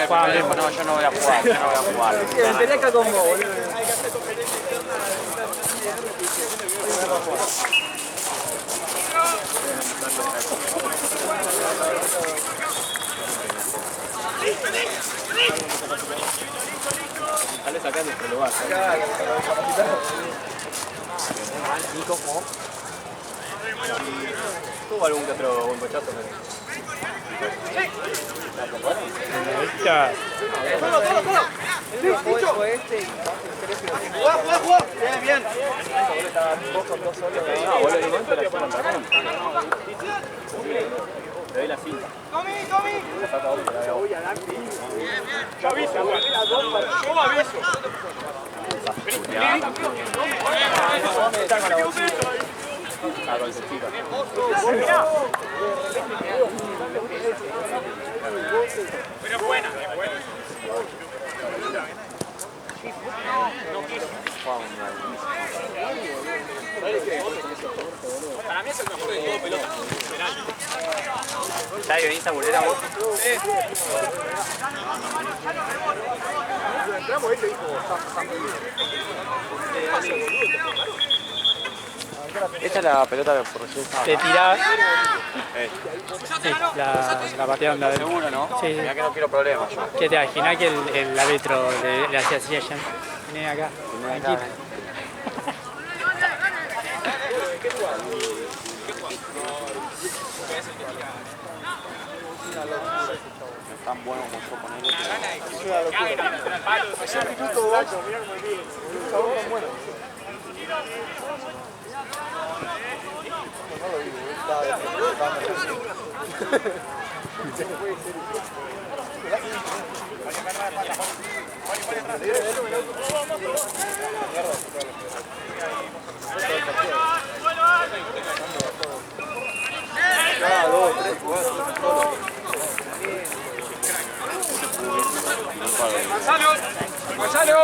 jugaba bien. No, yo no voy a jugar, yo no voy a jugar. Tenés que con vos, boludo. Sale sacando nuestro lugar. Nico, ¿cómo? Tuvo algún que otro buen pochazo, pero... Fue este y ¡Jugá! Bien. vos con dos solos. No, boludo, de momento la llevan también. Le doy la cinta. ¡Tommy! Yo aviso, güey. ¿Cómo aviso? Ah, con chica. Pero es buena. Para mí es el mejor de todo pelota. ¿Está guionista Burera vos? Sí. Esta es la pelota de por recién. Te tirás. Sí, la patearon de adentro. Seguro, ¿no? Sí. Mirá que no quiero problemas. ¿Qué te imaginas que el árbitro le hacía así a Jan? Vení acá, tranquilo. No es tan bueno como yo ponerlo. Ayer Pituto Bacho, mirá cómo viene. Está bueno. No lo digo, está ¡Gonzalo!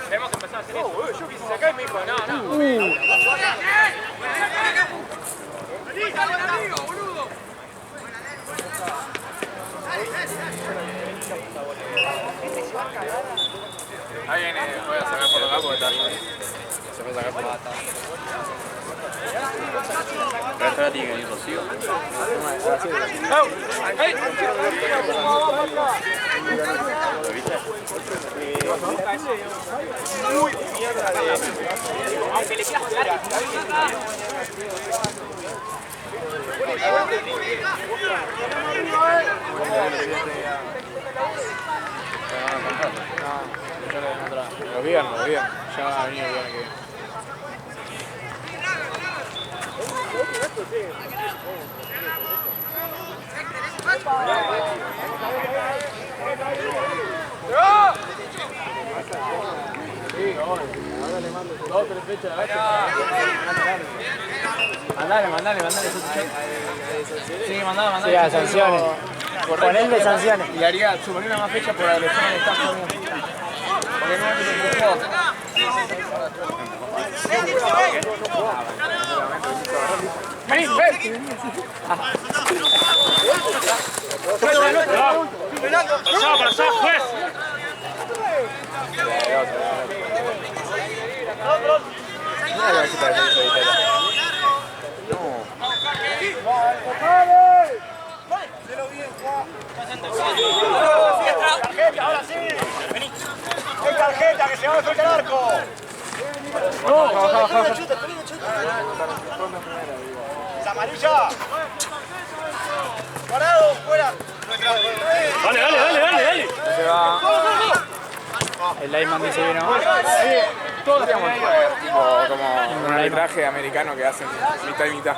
Tenemos que empezar a hacer eso. Yo quise sacar y me dijo, no. Ahí viene, voy a sacar por acá porque está. Se puede sacar por acá. Pero esta tiene que venir Rocío. ¿Lo viste? Aunque le quieras pegar, Los viernes. Ya va a venir el viernes que viene. Ahora le mando 2 o 3 fechas a la vez. Mandale. Sí, mandale. Sí, a sanciones. Ponele sanciones. Y haría, suponer una más fecha por agresión al staff también. Porque no me empujó. ¡Vení! ¡Ven! ¡Para allá, juez! ¡Tarjeta, ahora sí! ¡Vení! ¡Qué tarjeta, que se va a frente al arco! ¡No! ¡Es amarilla! ¡Parado, fuera! ¡Dale! va. El lineman dice que no. Todos hacíamos tipo como un lineman. arbitraje americano que hacen mitad y mitad.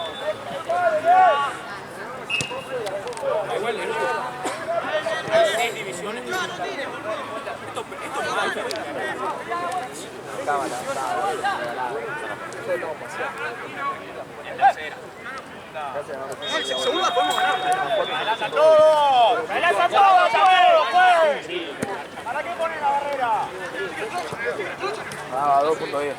¡Adelanta todo! ¡Adelanta todo, Chabelo! ¡Pues! ¿Para qué pone la barrera? Ah, 2.10.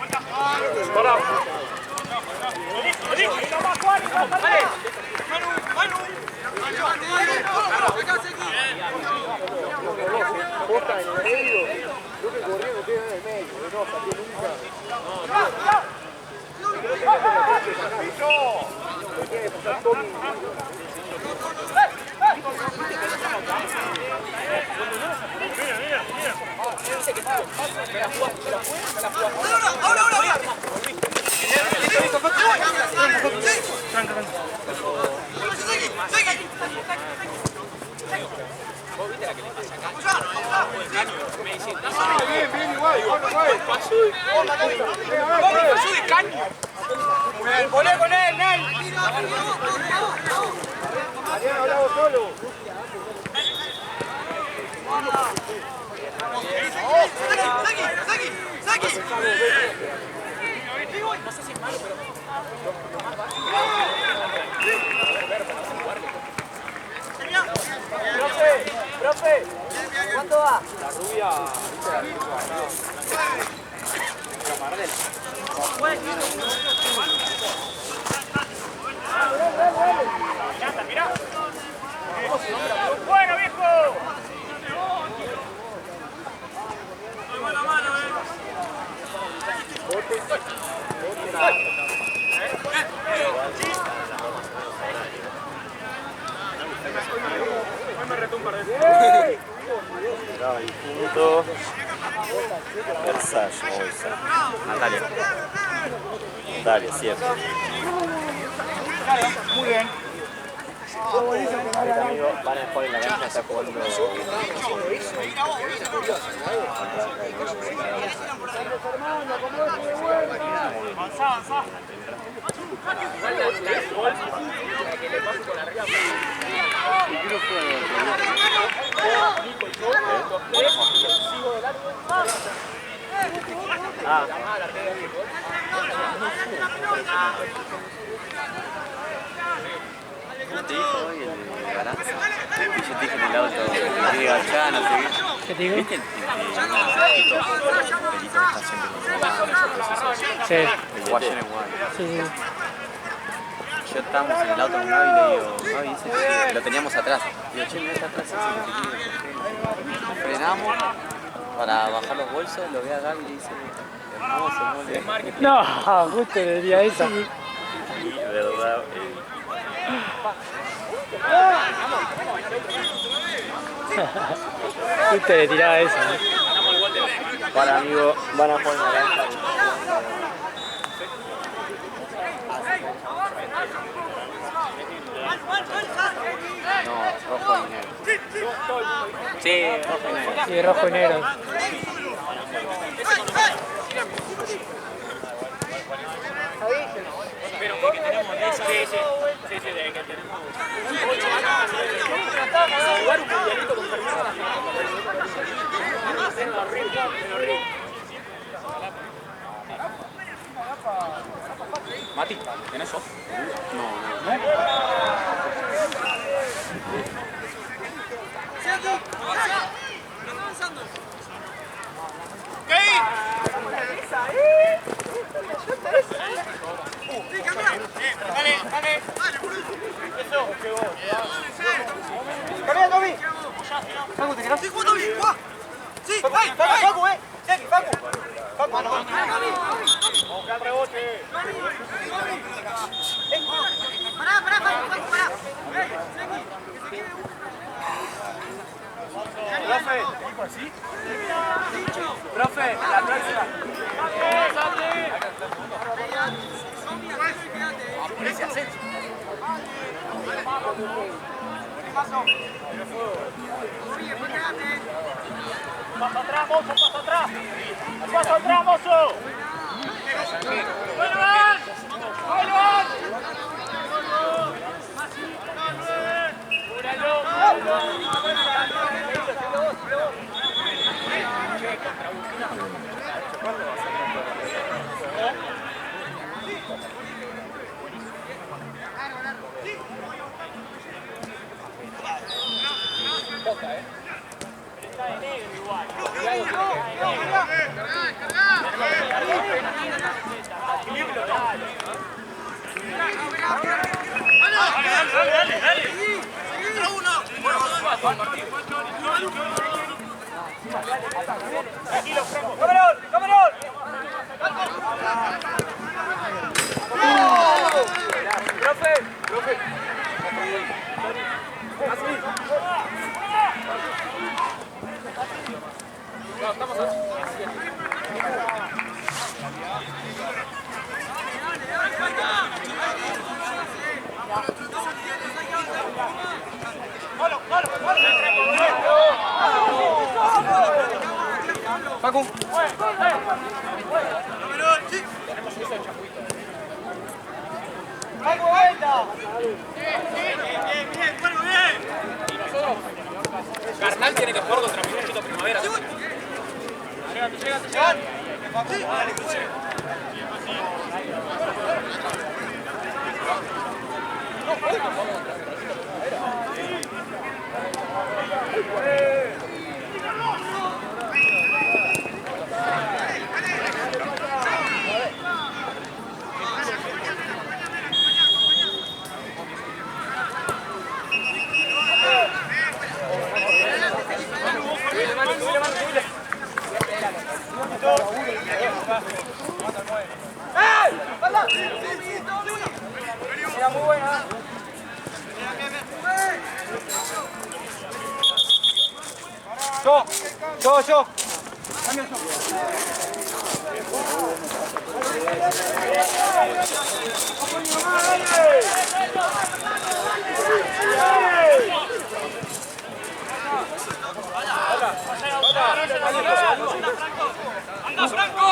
Posta en el medio, creo que corriendo queda en el medio, no salió nunca. Tiene que pasar todo. Bien, igual. ¡Poné con él, Nel! Mariano, hablaba solo. ¡Profe! ¿Cuánto va? La rubia, ¿viste la ¡Mirá! ¡Bueno, viejo! Bravo, y punto. Versace, Natalia. Natalia, cierto. Muy bien. Van a jugar en la cancha, está jugando. Avanzá. ¿Cómo te dijo hoy el Garanza? Yo te dije en el auto, que diga acá, no sé qué. ¿Qué te digo? ¿Viste el pelito que está siempre con la Sí. el Washington en Guay? Sí. Yo estábamos en el auto con Gaby y le digo, Gaby, dice que lo teníamos atrás. Digo, che, mira, está atrás, frenamos para bajar los bolsos, lo ve a Gaby y le dice, hermoso, muy bien. No, justo le diría eso. Y de verdad, Justo le tiraba eso. para amigo, van a jugar en la cancha. No, rojo y negro. Sí, rojo y negro. Sí, rojo y negro. Pero que tenemos esa. Sí, de que tenemos. Jugar un mundialito con permiso a la gente. Mati, ¿tenés off? Dale. Eso. ¡Camina, Tommy! Facu, ¿te quedás? ¡Sí, jugando bien! ¡Sí! ¡Facu, Segui, Facu! ¡Facu, mano! Busca el rebote. Pará, Facu, pará. Profe, la próxima. Oye, pues quédate. Paso atrás, mozo, paso atrás. Paso atrás, mozo. ¡Vuelvan! ¡Vuelvan! Tranquilo, Franco. ¡Camerón! ¡Camerón! ¡Profe! ¡Profe! No, estamos así. Facu. ¡Facu, vuelta! Carnal tiene que jugar contra Pinocchito Primavera. Era muy buena. Yo. ¡Anda, Franco!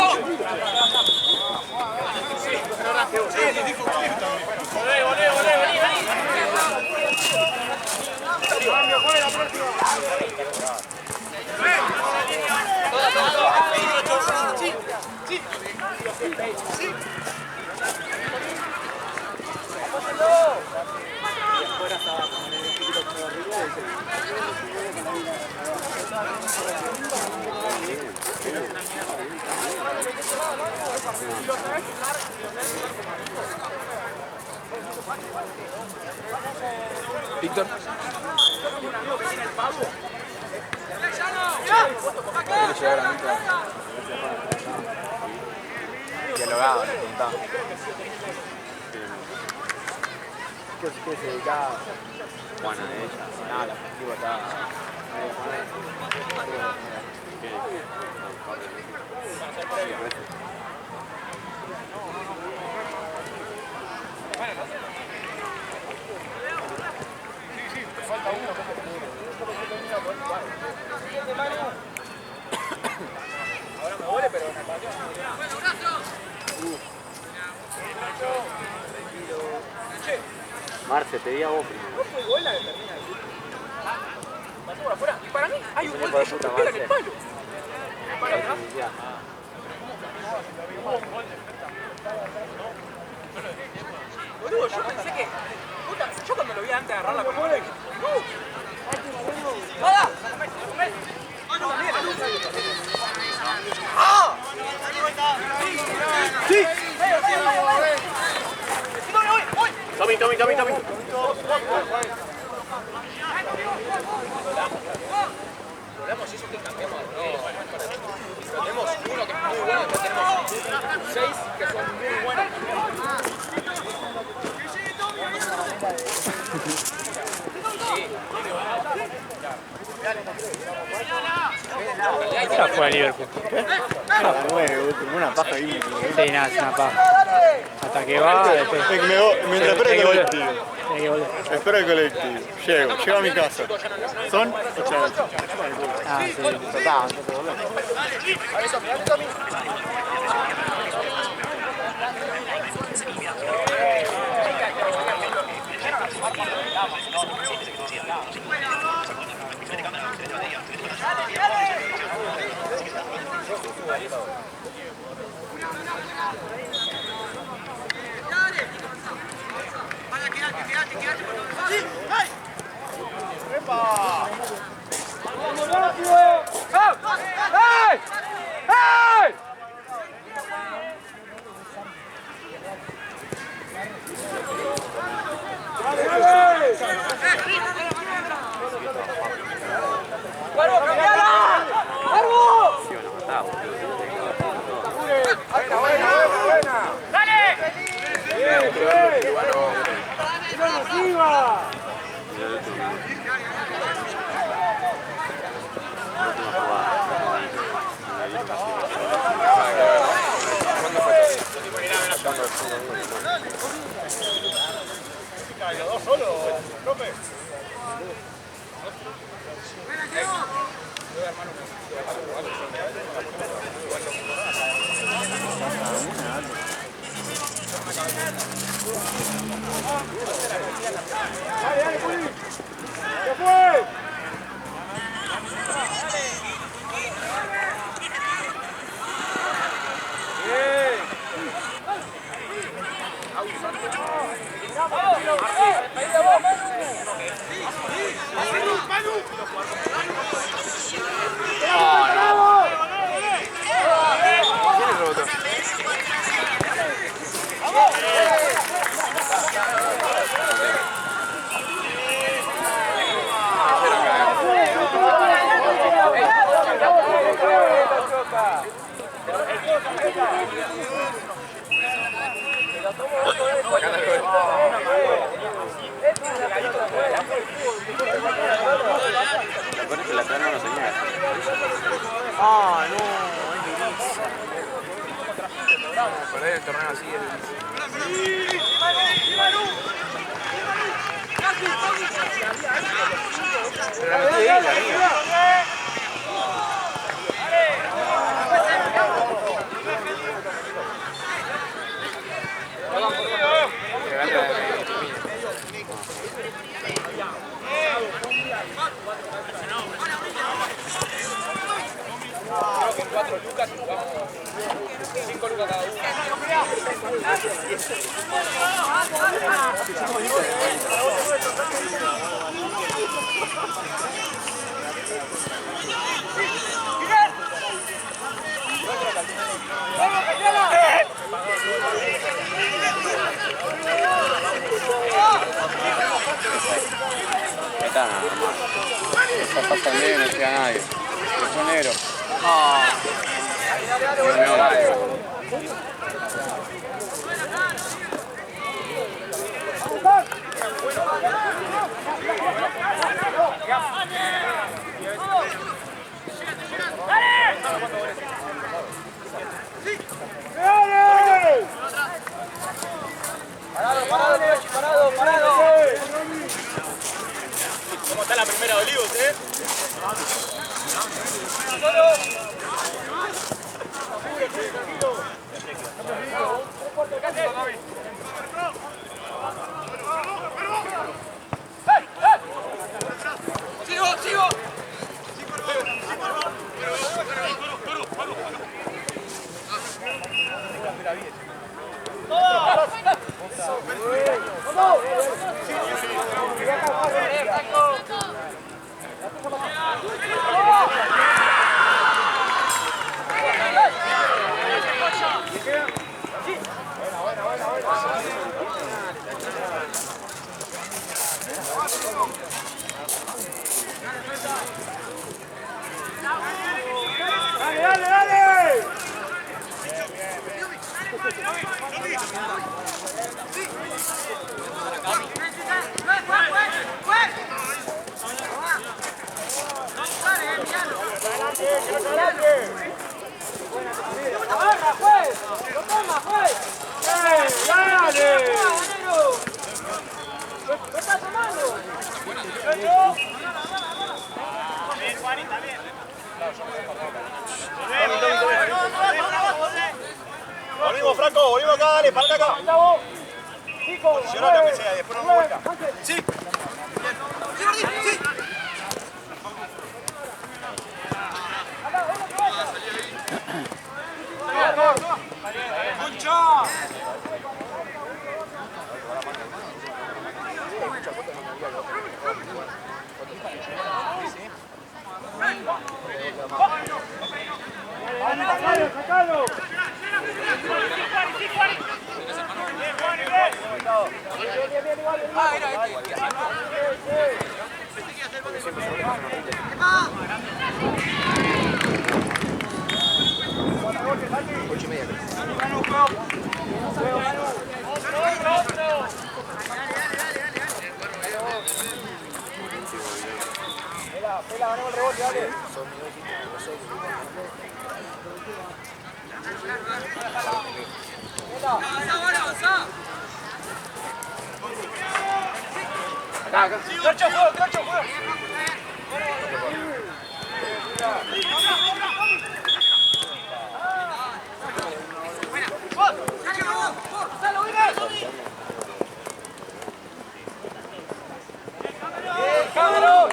Víctor. Dialogado, le preguntaba. ¿Qué se dedicaba? Juana, ella. Nada, la objetivo estaba. Falta uno. Ahora me duele, pero me partió. Marce, te di a vos primero. No fue gol la que termina ahí. Pasó por afuera. Y para mí hay un gol de ellos que pegan el palo. ¿El palo atrás? Boludo, yo pensé que... Puta, yo cuando lo vi antes de agarrarla con la mano dije... ¡No! ¡Nada! ¡Ah! ¡Sí! Tommy. Hablamos eso que cambiamos. Tenemos uno que es muy bueno, después tenemos 6 que son muy buenos. Sí. Ya fue a Liverpool. Una paja ahí. Sí, nada, es una paja. Hasta que va, después. Mientras espero el colectivo. Tiene que volver. Espero el colectivo. Llego a mi casa. Son 8 Ah, sí. Perder el torneo así es Creo que 4 lucas y jugamos 5 lucas cada uno. Está nada más. Esa pasa al medio y no llega a nadie. Es un negro. Parado. ¿Cómo está la primera de Olivos, Sigo. Dale. ¡Agarra, juez! ¡Lo toma, juez! ¡Dale! ¿Lo está tomando? Bien, Juanita, bien. Volvimos, Franco, volvimos acá, dale, para acá. Posicionate, aunque sea, y después nos vuelta. Sí. Sí, Martín, sí. ¡Concha! ¡Sacalo! Pela, ganamos el rebote, dale. Acá. ¡Trocho, juego! ¡Trocho, juego! ¡Cabrón!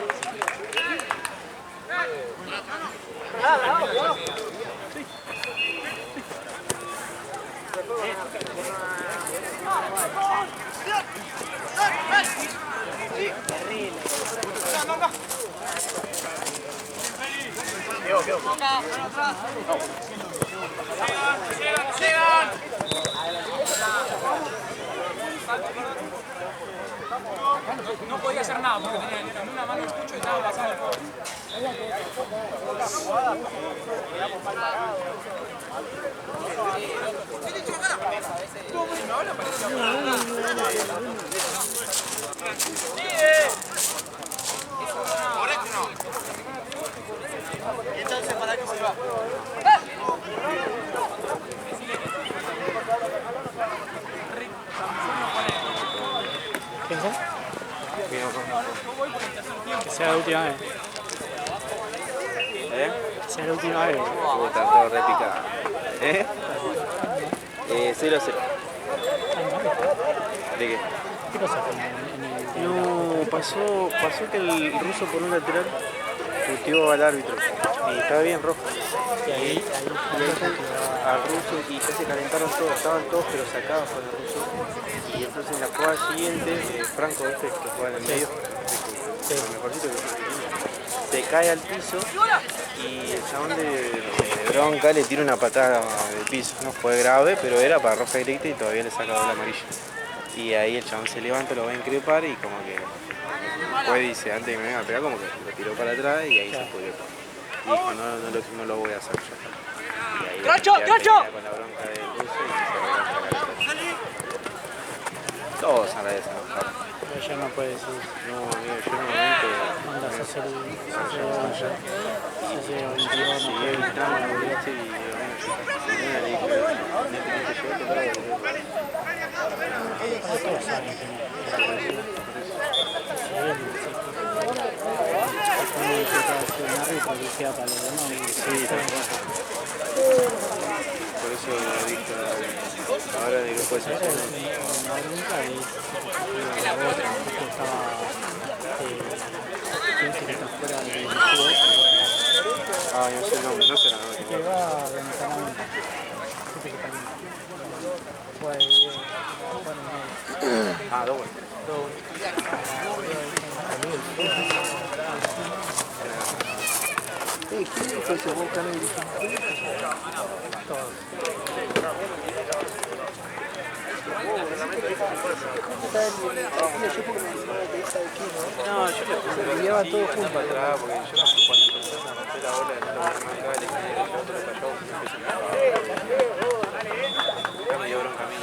No podía hacer nada porque tenía en una mano el escucho y estaba pasando el juego. Entonces, ¿para qué se va? ¿Quién fue? Que sea la última vez. Sea la última vez. Está todo repicado. 0-0. ¿De qué? ¿Qué pasó con el... No, pasó que el ruso por un lateral puteó al árbitro y estaba bien rojo. Y ahí al ruso y ya se calentaron todos, estaban todos pero sacados con el ruso. Y entonces en la jugada siguiente, Franco, este que juega en el medio, el mejorcito que se cae al piso y el chabón de bronca le tira una patada del piso. No fue grave, pero era para roja directa y todavía le saca doble amarilla. Y ahí el chabón se levanta, lo va a increpar y como que después dice, antes de que me venga a pegar, como que lo tiró para atrás y ahí se pudo. Y dijo, no lo voy a hacer yo. Y ahí ¡Tracho, tracho! con la bronca del ruso y se regaló. Todos a la vez enojados. Pero ya no puede decir. No, amigo, yo en un momento... Mandas a hacer el... Sí, estaba en la boleta y bueno, le dije, todos saben que por eso le dije ahora de grupo de sanciones. la bronca es la otra, que estaba que está fuera del juego. Ah, no sé el nombre, no sé la nombre. Que va ventanamente. Ah, dos vueltas. ¿Quién fue ese Boca Negro? No, yo le llevaba todo junto atrás porque yo no sé cuando empezaron a romper la bola de la marcaba el otro le cayó. Acá me dio bronca a mí.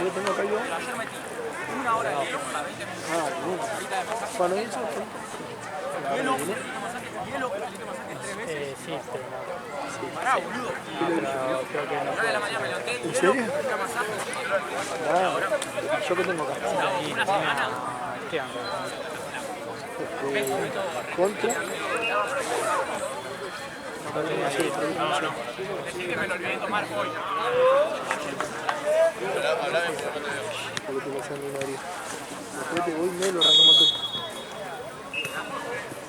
¿Lo tengo acá yo? Una hora de 20 minutos. Ahorita de mensaje. Bueno, eso Sí, pero no. Pero creo que no puedo. ¿En serio? Ah, yo que tengo acá. Y encima, Contra. Porque te pasó en mi nariz. Después te voy y me lo arrancamos todo.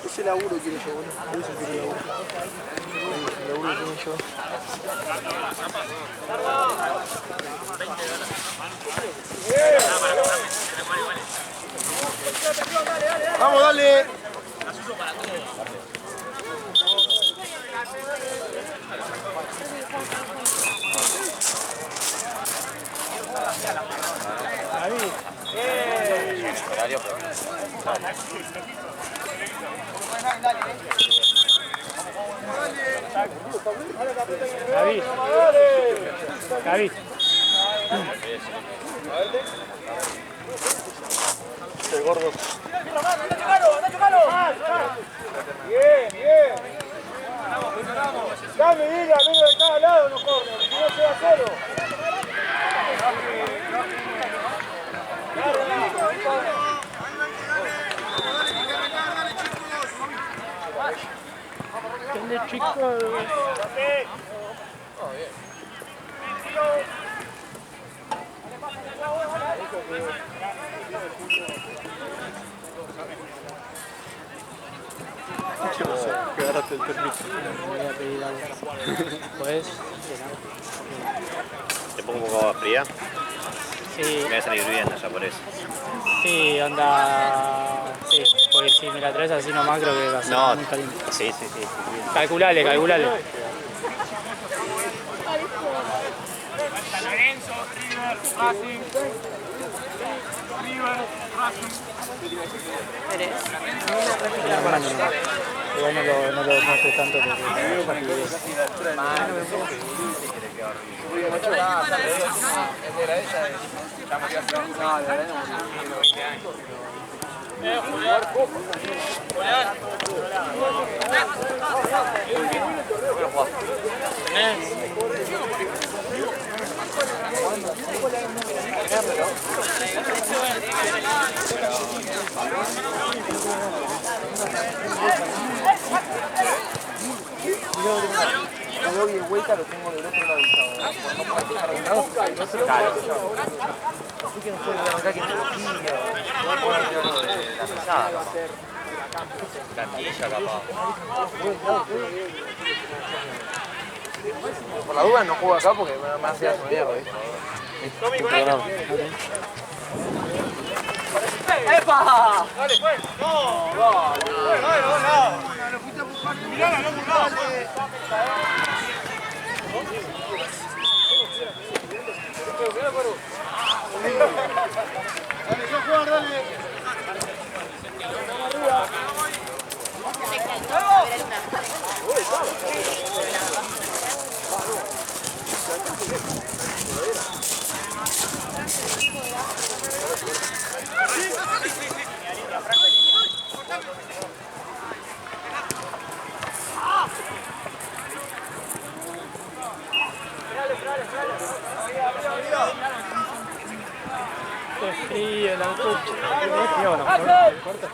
Ese laburo quiero yo, boludo. Eso quiero laburo. El laburo que tengo yo. ¡Vamos, dale! David. David. El gordo. Bien, bien. Dame, Vila, venga de cada lado, no corre. Si no se va a cero. ¿Dónde, chicos? ¿Qué pasa? Que agarraste el permiso. Voy a pedir algo. ¿Puedes? ¿Te pongo un poco agua fría? Sí, Me voy a salir hirviendo ya por eso. sí, onda. Sí, porque si me la traes así nomás creo que va a ser No, muy caliente. sí. Calculale. Igual no lo muestres tanto porque... Cuando doy vuelta lo tengo del otro lado del chavo. Así que no puedo arrancar que te lo quilla. La pesada, Cantilla, capaz. Por la duda no juego acá porque me hace la mierda, ¿viste? ¡Epa! ¡Dale, pues! ¡No! ¡No! ¡Mirala, no burlado! Dale, yo juego, dale. Qué frío la coche. Qué frío la corta.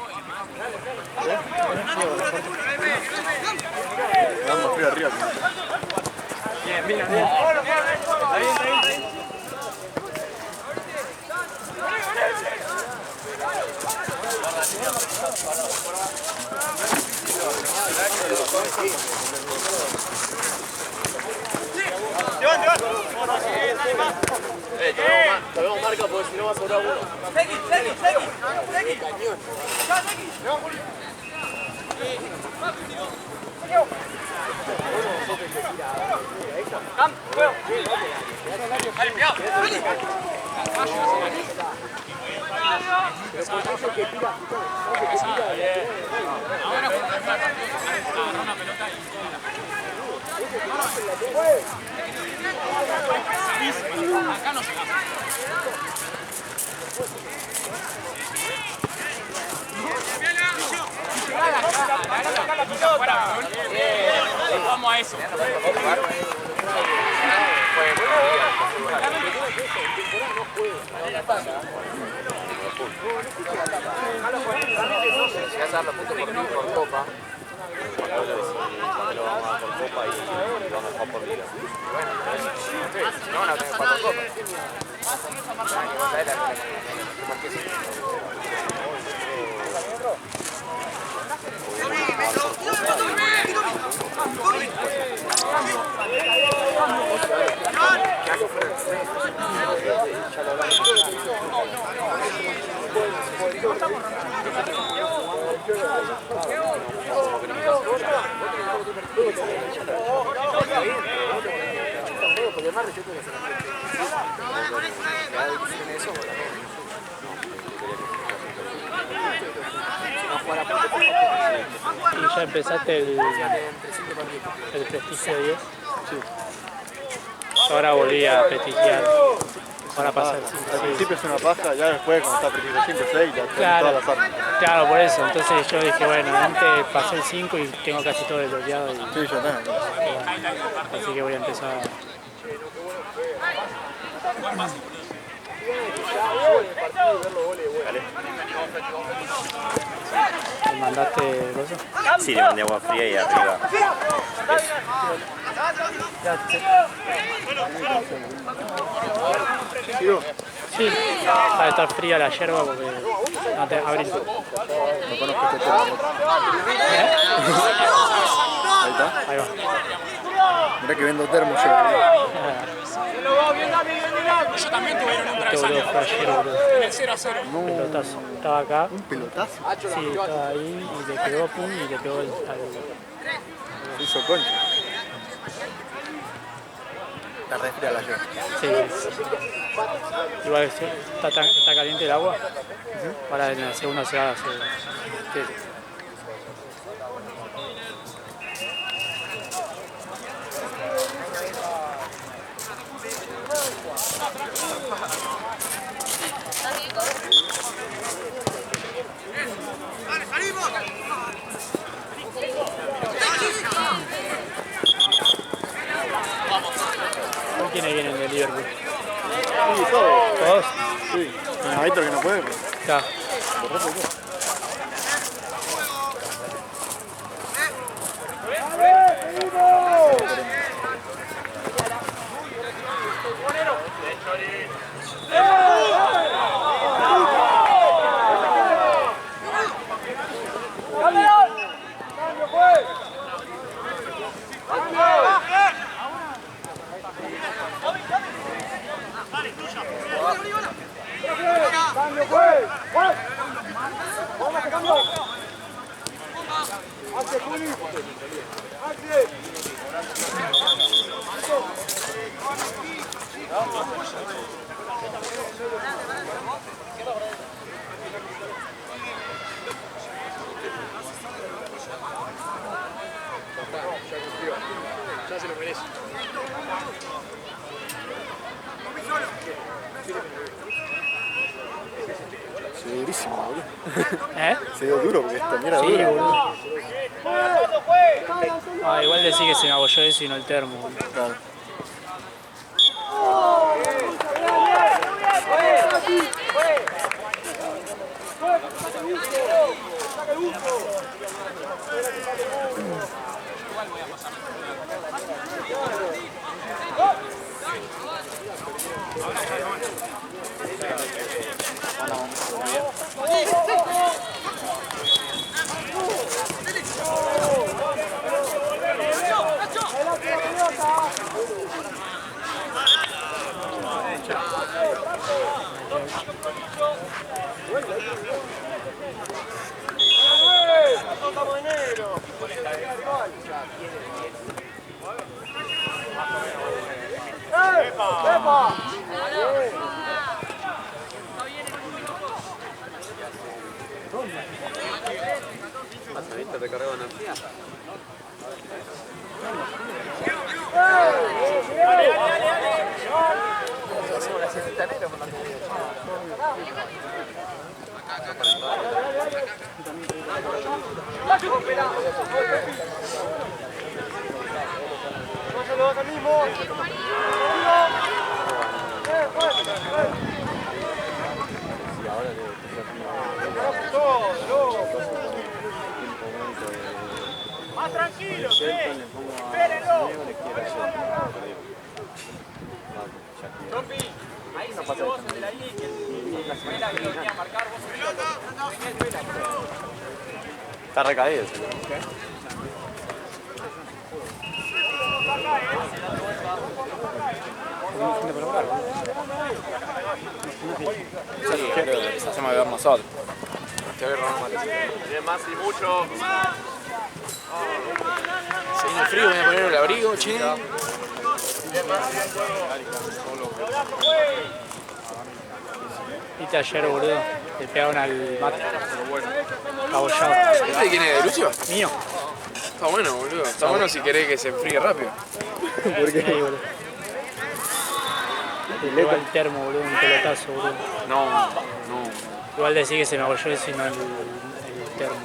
Vamos frío arriba. Bien. Está bien. Te vemos marca porque si no va a sobrar uno. Segui. Acá no se va. era eso. Si vas a dar los puntos por copa, cuando lo vamos a dar por copa y vamos a jugar por liga. Bueno, no van a tener que jugar por copa. ¿Y ya empezaste el prestigio 10? Sí. Ahora volví a prestigiar. Ahora pasa el 5. Al principio es una paja, ya después cuando está prestigio 5, 6, ya tienen todas las armas. Claro, por eso. Entonces yo dije, bueno, antes pasé el 5 y tengo casi todo desbloqueado. Sí, yo también. Así que voy a empezar. ¿Me mandaste cosas? Sí, le mandé agua fría y arriba. Sí, va a estar fría la yerba porque no te abrí. No conozco este tema. Ahí está. Ahí va. Mirá que vendo termos yo. Yo también tuve un Este boludo fue ayer, boludo. en el 0-0. Pelotazo. Estaba acá. Un pelotazo. Sí, estaba ahí y le pegó pum y le pegó al. Se hizo concha. Está re fría la yerba. Sí. Igual está caliente el agua. Ahora en la segunda se va a hacer. ¿Quiénes vienen de Liverpool? Sí, todos. ¿Todos? Sí. Y Navito que no puede, pero Acá. lo re poco. Ya se lo merece. Se ve durísimo, boludo. Se ve duro porque esta mierda Sí, dura. boludo. Ah, igual decís que se me abolló eso y no el termo, boludo. Claro. ¿Te cargó energía? Hacemos la siesta negra por la comida. Shelton, le pongo a Diego, le quiero hacer. Tompi, ahí seguí vos de la línea que Vela que lo venía a marcar vos. Está recaído. Sí, creo que les hacemos beber nosotros. Te voy a robar más. Tiene más y mucho. Se viene el frío, voy a poner el abrigo, che. Viste ayer, boludo, le pegaron al mate. Abollado. ¿Este de quién es? ¿De Lucio? Mío. Está bueno, boludo. Está bueno si querés que se enfríe rápido. ¿Por qué? Sí, boludo. Le pegó el termo, boludo, un pelotazo, boludo. No. Igual decir que se me abolló sino el termo.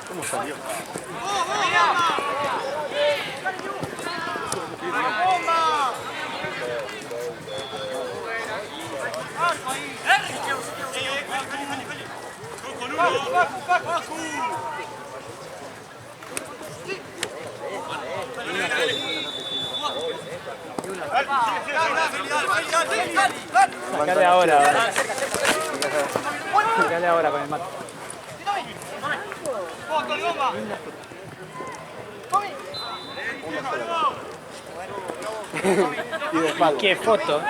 ¿Cómo salió? Sacale ahora. Sacale ahora con el mate. ¿Qué foto?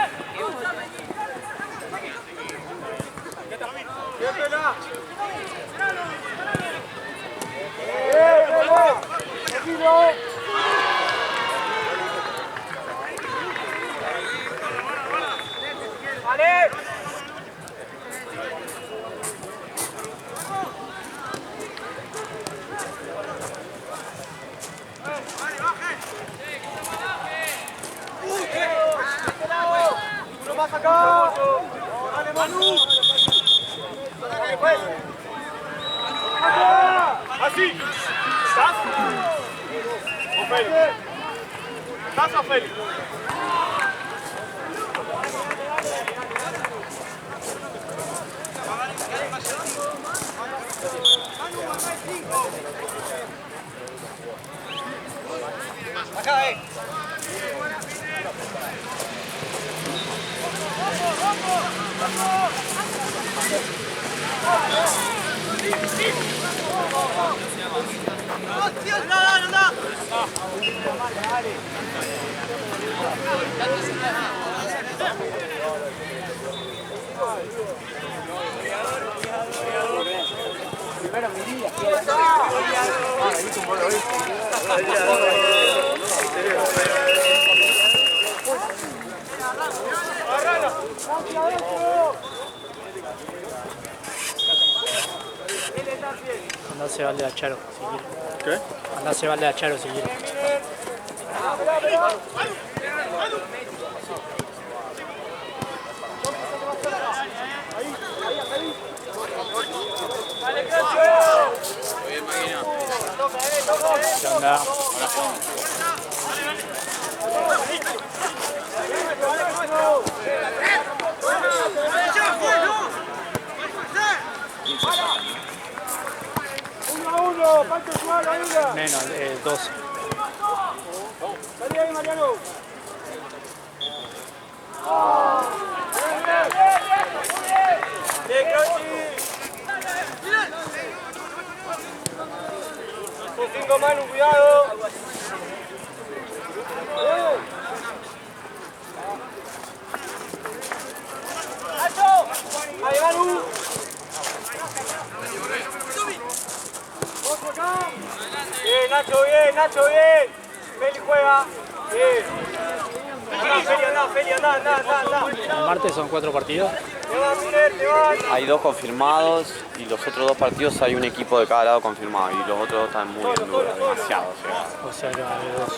Así. ¿Estás? ¿O Félix? ¿Estás o Félix? Acá, Andá se va el de Acharo, si quiere. ¿Qué? Andá se va el de Acharo, si quiere. ¿Qué onda? Menos, 12. Salí ahí, Mariano. Bien, Croci. Con 5 manos, cuidado. ¡Nacho! ¡Ahí, Manu! Bien, Nacho, bien. Feli juega. Bien. Feli, anda. El martes son 4 partidos. Te vas, Miller, te vas. Hay 2 confirmados y los otros 2 partidos hay un equipo de cada lado confirmado y los otros 2 están muy en duda, demasiado. O sea, que va a haber 2.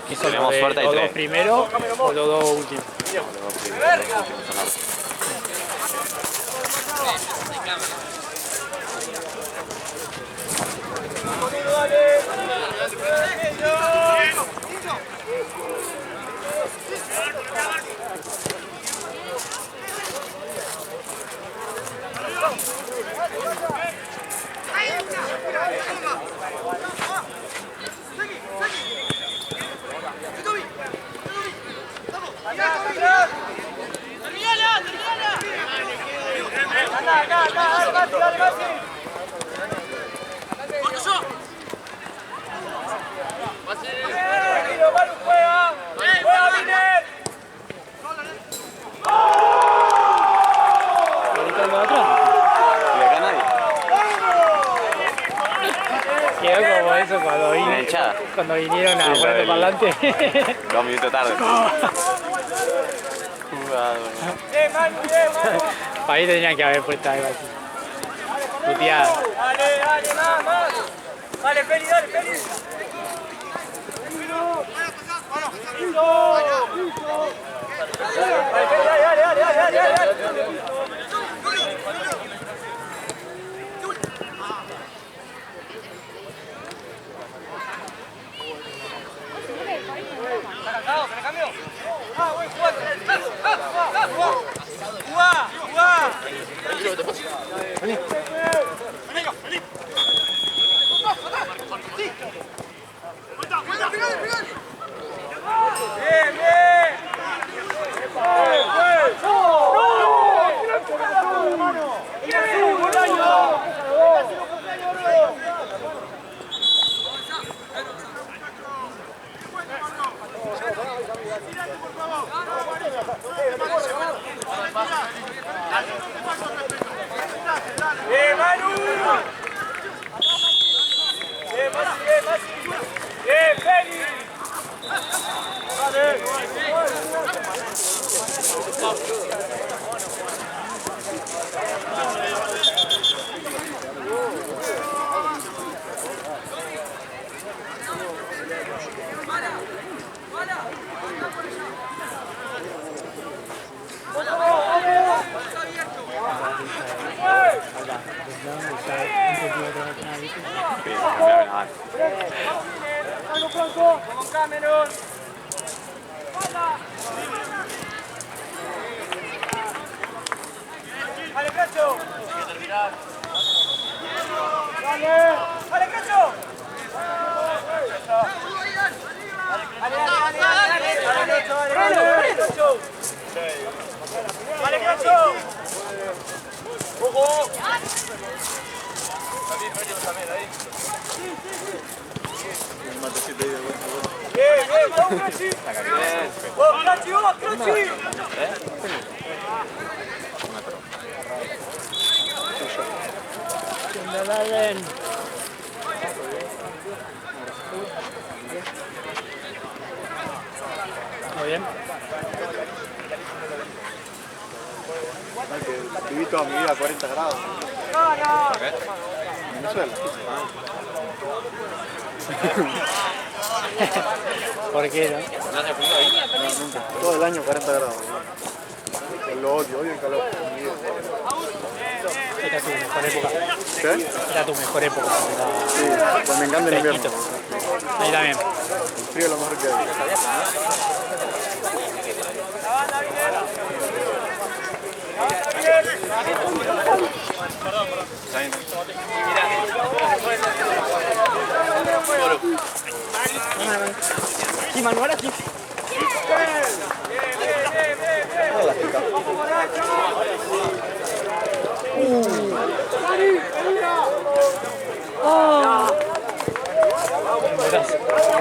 ¿Qué son Tenemos suerte, hay los 2 3. primeros o los 2 últimos? Los 2 primeros, los últimos son otros. Dale. Quedó como eso cuando vinieron a poner el parlante. 2 minutos tarde. Para ahí tenían que haber puesto algo así. Puteada. Dale, más. Dale, Feli, Feli. Dale. ¿Se le cambió? Ah, buen juego. ¡Jugá! Vení. Bien. Manu! Bien, Feli! Vamos, Cameron. Dale, Cacho. Dale, Cacho. Dale, Cacho. Ojo. Muy bien. Viví toda mi vida a 40 grados. Venezuela. ¿Por qué no? ¿No hace frío ahí? No, nunca. Todo el año 40 grados. Lo odio el calor. Era tu mejor época. ¿Qué? Era tu mejor época. Sí, pues me encanta el invierno. Ahí también. El frío es lo mejor que hay. ¿Y Manuel aquí?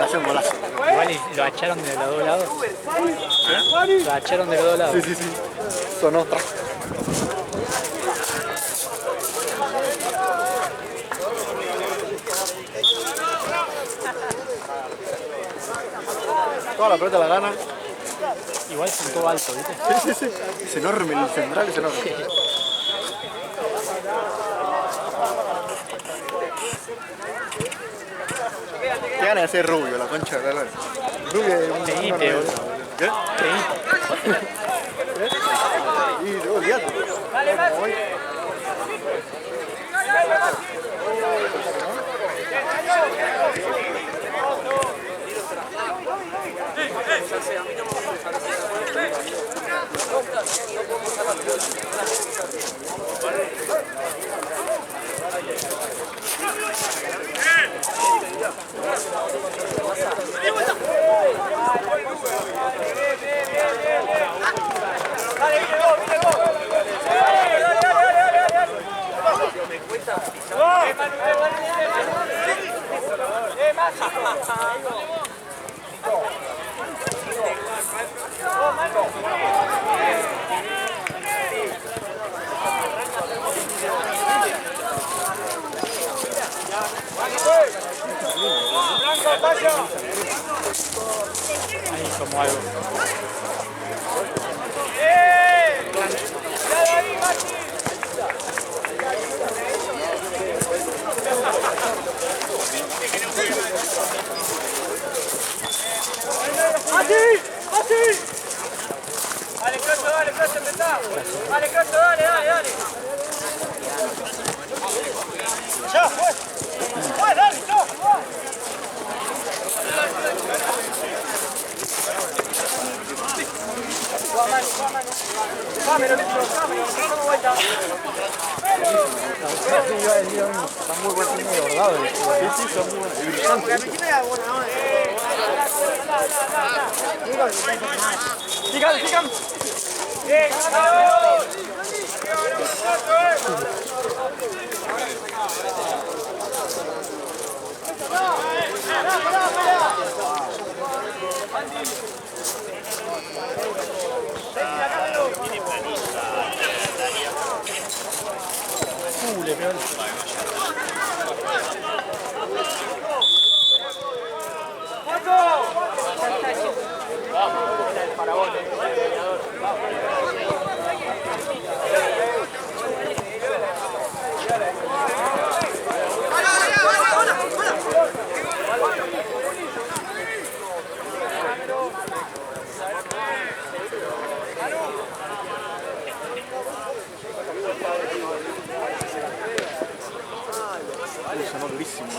Golazo. Igual y lo echaron de los dos lados. Lo echaron de los dos lados. Sí. Sonó. Toda la pelota la gana. Igual sentó alto, ¿viste? Sí. Es enorme, el central es enorme. ¿Qué gana de hacer Rubio, la concha de la lora? Rubio es un... Teíte, boludo. ¿Qué? Y olvídate. le cuesta pisar. Ahí como algo. Dale, Crocho, empezá. Dale, Crocho, dale. Ya, fue, dale, no. Cámelo, damos vuelta. Están muy buenos y bordados. Sí, son muy buenos. Y brillantes. Porque al principio era buena onda. Sigan. Bien, Le pegó. Sonó durísimo.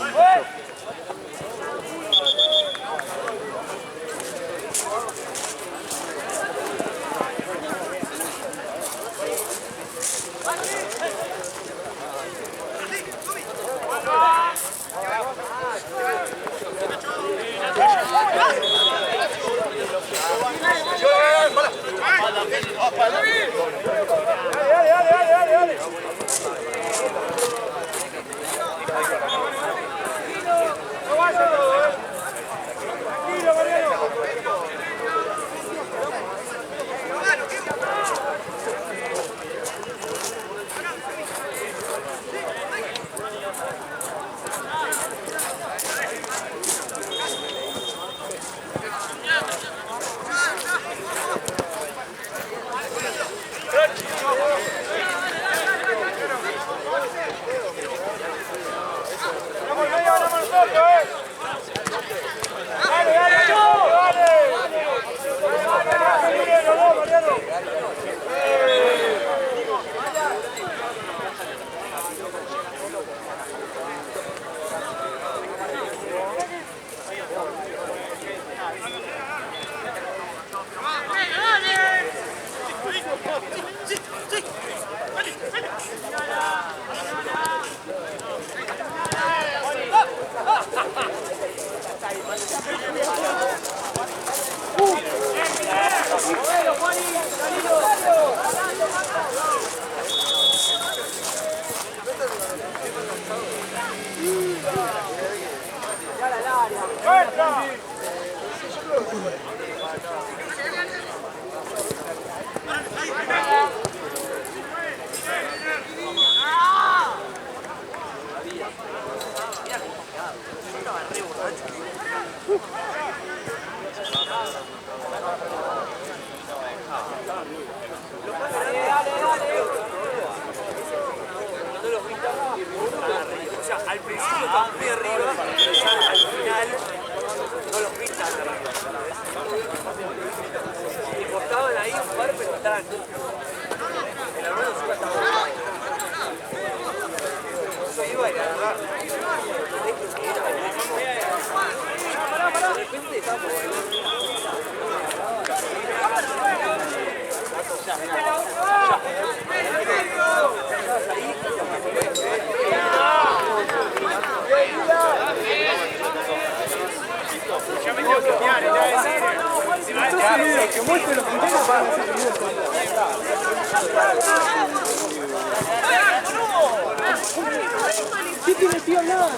Al principio están muy arriba, al final no los pintan arriba. Y costaban ahí un par, pero estaban. El hermano sube hasta abajo. Eso iba y la verdad. De repente estamos. Que muestre los punteros para hacer ¿Qué tiene el tío hablando?